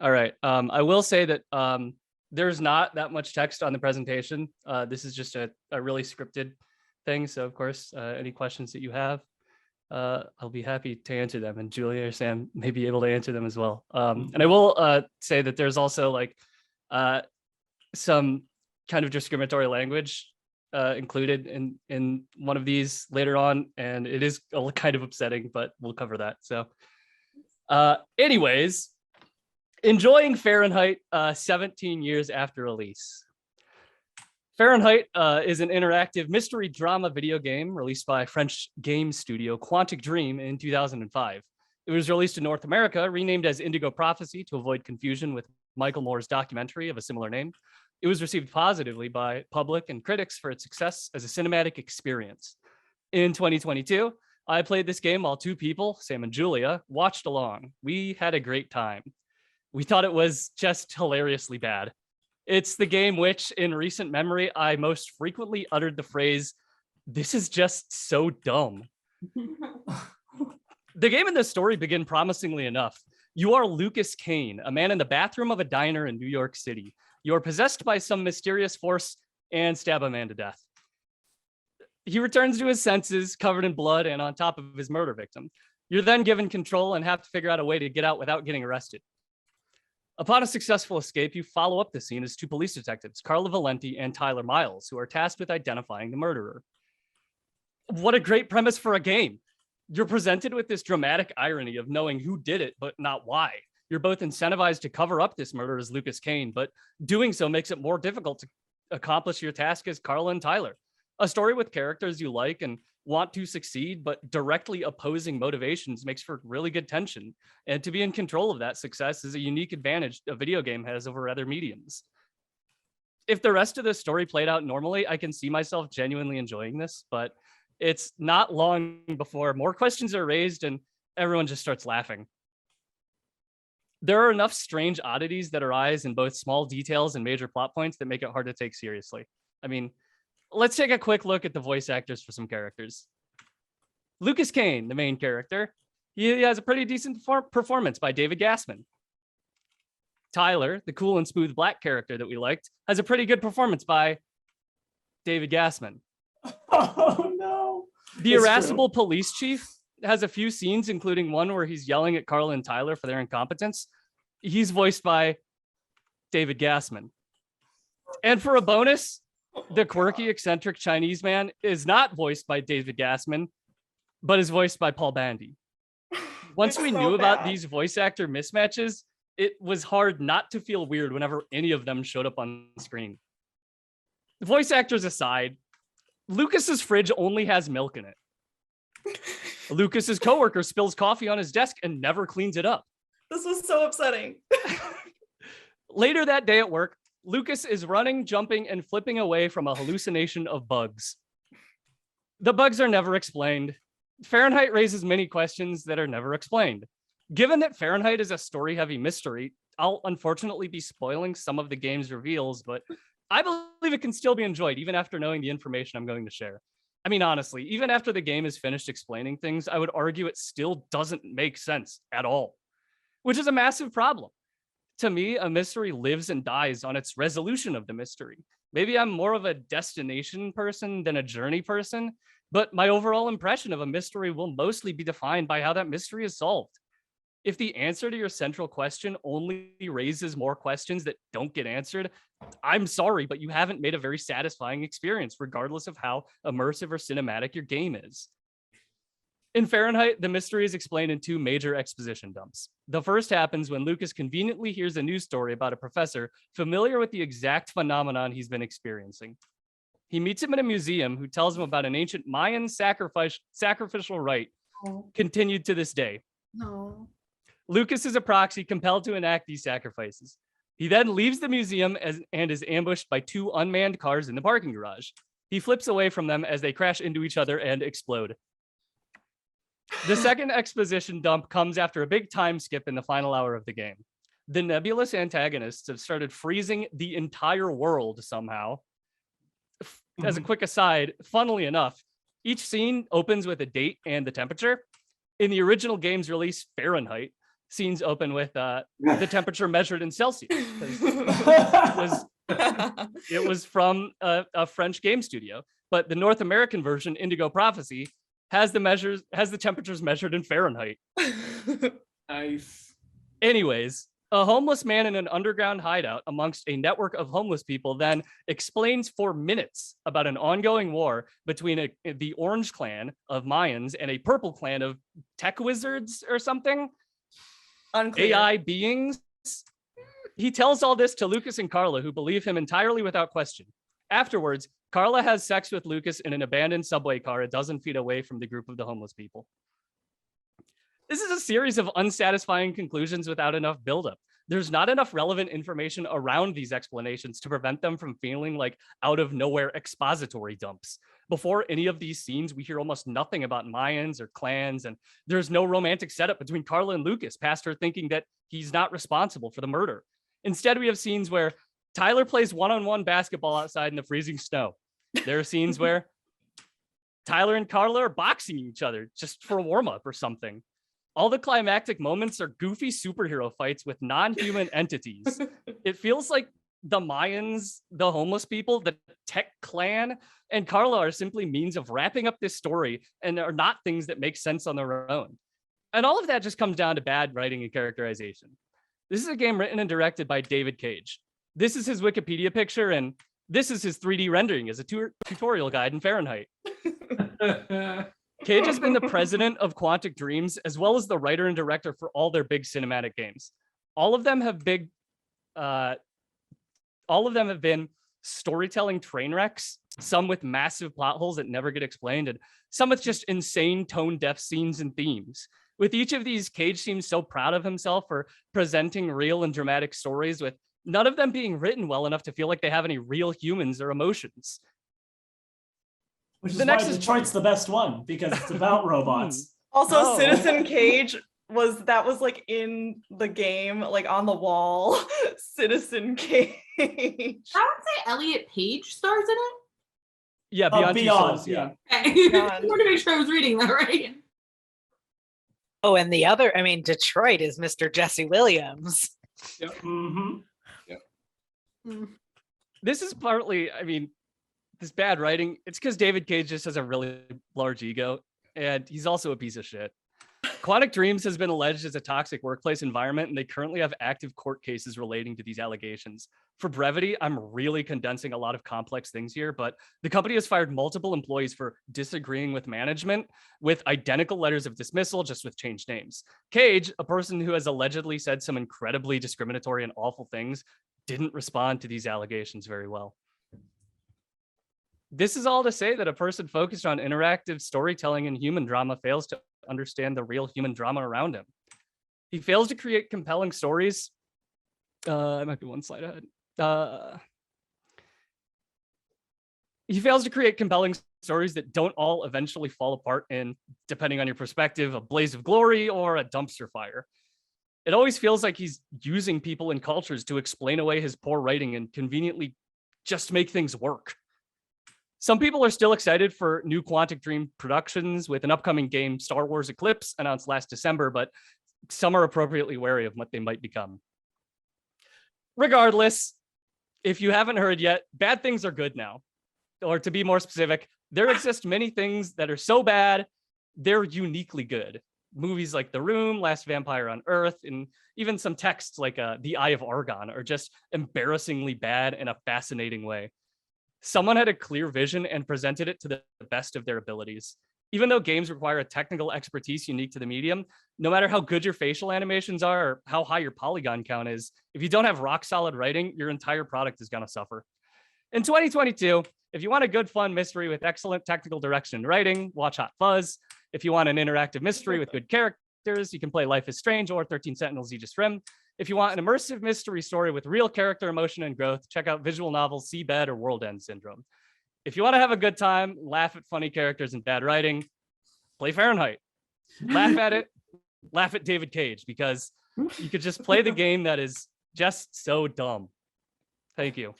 All right. I will say that there's not that much text on the presentation. This is just a really scripted thing. So, of course, any questions that you have, I'll be happy to answer them. And Julia or Sam may be able to answer them as well. And I will say that there's also like some kind of discriminatory language included in one of these later on. And it is kind of upsetting, but we'll cover that. So anyways, enjoying Fahrenheit 17 years after release. Fahrenheit is an interactive mystery drama video game released by French game studio Quantic Dream in 2005. It was released in North America, renamed as Indigo Prophecy to avoid confusion with Michael Moore's documentary of a similar name. It was received positively by public and critics for its success as a cinematic experience. In 2022, I played this game while two people, Sam and Julia, watched along. We had a great time. We thought it was just hilariously bad. It's the game which, in recent memory, I most frequently uttered the phrase, "This is just so dumb." The game and the story begin promisingly enough. You are Lucas Kane, a man in the bathroom of a diner in New York City. You are possessed by some mysterious force and stab a man to death. He returns to his senses, covered in blood and on top of his murder victim. You're then given control and have to figure out a way to get out without getting arrested. Upon a successful escape, you follow up the scene as two police detectives, Carla Valenti and Tyler Miles, who are tasked with identifying the murderer. What a great premise for a game. You're presented with this dramatic irony of knowing who did it, but not why. You're both incentivized to cover up this murder as Lucas Kane, but doing so makes it more difficult to accomplish your task as Carla and Tyler. A story with characters you like and want to succeed, but directly opposing motivations makes for really good tension. And to be in control of that success is a unique advantage a video game has over other mediums. If the rest of the story played out normally, I can see myself genuinely enjoying this, but it's not long before more questions are raised and everyone just starts laughing. There are enough strange oddities that arise in both small details and major plot points that make it hard to take seriously. I mean, let's take a quick look at the voice actors for some characters. Lucas Kane, the main character, he has a pretty decent performance by David Gassman. Tyler, the cool and smooth black character that we liked, has a pretty good performance by David Gassman. Oh no. The irascible police chief has a few scenes, including one where he's yelling at Carla and Tyler for their incompetence. He's voiced by David Gassman. And for a bonus, the quirky, eccentric Chinese man is not voiced by David Gassman, but is voiced by Paul Bandy. Once we knew about these voice actor mismatches, it was hard not to feel weird whenever any of them showed up on screen. Voice actors aside, Lucas's fridge only has milk in it. Lucas's coworker spills coffee on his desk and never cleans it up. This was so upsetting. Later that day at work, Lucas is running, jumping, and flipping away from a hallucination of bugs. The bugs are never explained. Fahrenheit raises many questions that are never explained. Given that Fahrenheit is a story-heavy mystery, I'll unfortunately be spoiling some of the game's reveals, but I believe it can still be enjoyed even after knowing the information I'm going to share. I mean, honestly, even after the game is finished explaining things, I would argue it still doesn't make sense at all, which is a massive problem. To me, a mystery lives and dies on its resolution of the mystery. Maybe I'm more of a destination person than a journey person, but my overall impression of a mystery will mostly be defined by how that mystery is solved. If the answer to your central question only raises more questions that don't get answered, I'm sorry, but you haven't made a very satisfying experience, regardless of how immersive or cinematic your game is. In Fahrenheit, the mystery is explained in two major exposition dumps. The first happens when Lucas conveniently hears a news story about a professor familiar with the exact phenomenon he's been experiencing. He meets him in a museum who tells him about an ancient Mayan sacrificial rite continued to this day. No. Lucas is a proxy compelled to enact these sacrifices. He then leaves the museum and is ambushed by two unmanned cars in the parking garage. He flips away from them as they crash into each other and explode. The second exposition dump comes after a big time skip in the final hour of the game. The nebulous antagonists have started freezing the entire world somehow. As a quick aside, funnily enough, each scene opens with a date and the temperature. In the original game's release, Fahrenheit, scenes open with the temperature measured in Celsius. It was from a French game studio, but the North American version, Indigo Prophecy, has the temperatures measured in Fahrenheit. Nice. Anyways, a homeless man in an underground hideout amongst a network of homeless people then explains for minutes about an ongoing war between the Orange clan of Mayans and a purple clan of tech wizards or something. Unclear. AI beings. He tells all this to Lucas and Carla, who believe him entirely without question. Afterwards, Carla has sex with Lucas in an abandoned subway car a dozen feet away from the group of the homeless people. This is a series of unsatisfying conclusions without enough buildup. There's not enough relevant information around these explanations to prevent them from feeling like out of nowhere expository dumps. Before any of these scenes, we hear almost nothing about Mayans or clans, and there's no romantic setup between Carla and Lucas past her thinking that he's not responsible for the murder. Instead, we have scenes where Tyler plays one-on-one basketball outside in the freezing snow. There are scenes where Tyler and Carla are boxing each other just for a warm-up or something. All the climactic moments are goofy superhero fights with non-human entities. It feels like the Mayans, the homeless people, the tech clan, and Carla are simply means of wrapping up this story and are not things that make sense on their own. And all of that just comes down to bad writing and characterization. This is a game written and directed by David Cage. This is his Wikipedia picture, and this is his 3D rendering as a tutorial guide in Fahrenheit. Cage has been the president of Quantic Dreams, as well as the writer and director for all their big cinematic games. All of them have been storytelling train wrecks, some with massive plot holes that never get explained, and some with just insane tone-deaf scenes and themes. With each of these, Cage seems so proud of himself for presenting real and dramatic stories, with none of them being written well enough to feel like they have any real humans or emotions. Which is why Detroit's the best one, because it's about robots. Also, Citizen Cage was like in the game, like on the wall. Citizen Cage. I would say Elliot Page stars in it. Yeah, Beyond Two Souls, yeah. Okay. I wanted to make sure I was reading that right. Oh, and the other, I mean, Detroit is Mr. Jesse Williams. Yep. Mm-hmm. Yep. This is partly, I mean, this bad writing, it's because David Cage just has a really large ego, and he's also a piece of shit. Quantic Dreams has been alleged as a toxic workplace environment, and they currently have active court cases relating to these allegations. For brevity, I'm really condensing a lot of complex things here, but the company has fired multiple employees for disagreeing with management with identical letters of dismissal, just with changed names. Cage, a person who has allegedly said some incredibly discriminatory and awful things, didn't respond to these allegations very well. This is all to say that a person focused on interactive storytelling and human drama fails to understand the real human drama around him. He fails to create compelling stories. I might be one slide ahead. He fails to create compelling stories that don't all eventually fall apart in, depending on your perspective, a blaze of glory or a dumpster fire. It always feels like he's using people and cultures to explain away his poor writing and conveniently just make things work. Some people are still excited for new Quantic Dream productions with an upcoming game, Star Wars Eclipse, announced last December, but some are appropriately wary of what they might become. Regardless, if you haven't heard yet, bad things are good now. Or to be more specific, there exist many things that are so bad, they're uniquely good. Movies like The Room, Last Vampire on Earth, and even some texts like The Eye of Argon are just embarrassingly bad in a fascinating way. Someone had a clear vision and presented it to the best of their abilities. Even though games require a technical expertise unique to the medium, no matter how good your facial animations are or how high your polygon count is, if you don't have rock solid writing, your entire product is going to suffer. In 2022, if you want a good, fun mystery with excellent technical direction and writing, watch Hot Fuzz. If you want an interactive mystery with good characters, you can play Life is Strange or 13 Sentinels Aegis Rim. If you want an immersive mystery story with real character, emotion, and growth, check out visual novels Seabed or World End Syndrome. If you want to have a good time, laugh at funny characters and bad writing, play Fahrenheit. Laugh at it, laugh at David Cage, because you could just play the game that is just so dumb. Thank you.